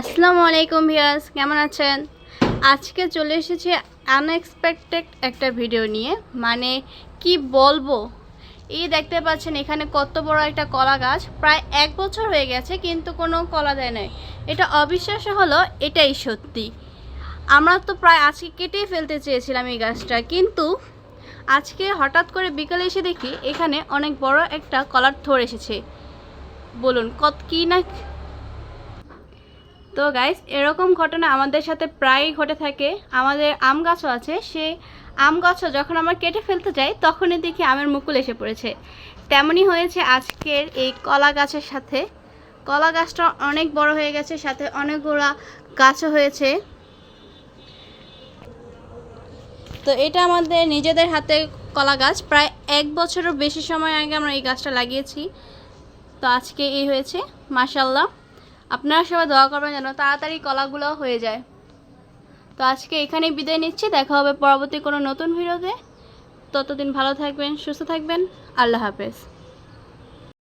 আসসালামু আলাইকুম ভিউয়ার্স, কেমন আছেন? আজকে চলে এসেছি আনএক্সপেক্টেড একটা ভিডিও নিয়ে। মানে কি বলবো, এই দেখতে পাচ্ছেন এখানে কত বড় একটা কলা গাছ, প্রায় 1 বছর হয়ে গেছে কিন্তু কোনো কলা দেয় নাই। এটা অবিশ্বাস্য হলো, এটাই সত্যি। আমরা তো প্রায় আজকে কেটেই ফেলতে চেয়েছিলাম এই গাছটা, কিন্তু আজকে হঠাৎ করে বিকালে এসে দেখি এখানে অনেক বড় একটা কলার থোড় এসেছে। বলুন কী না। তো গাইস, এরকম ঘটনা আমাদের সাথে প্রায়ই ঘটে থাকে। আমাদের আম গাছও আছে, সেই আম গাছও যখন আমরা কেটে ফেলতে যাই তখনই দেখি আমের মুকুল এসে পড়েছে। তেমনই হয়েছে আজকের এই কলা গাছের সাথে। কলা গাছটা অনেক বড় হয়ে গেছে, সাথে অনেকগুলা গাছও হয়েছে। তো এটা আমাদের নিজেদের হাতে কলা গাছ, প্রায় 1 বছরেরও বেশি সময় আগে আমরা এই গাছটা লাগিয়েছি। তো আজকে এই হয়েছে, মাশাআল্লাহ। আপনারা সবাই দোয়া করবেন যেন তাড়াতাড়ি কলাগুলো হয়ে যায়। তো আজকে এখানেই বিদায় নিচ্ছি, দেখা হবে পরবর্তী কোনো নতুন ভিডিওতে। ততদিন ভালো থাকবেন, সুস্থ থাকবেন। আল্লাহ হাফেজ।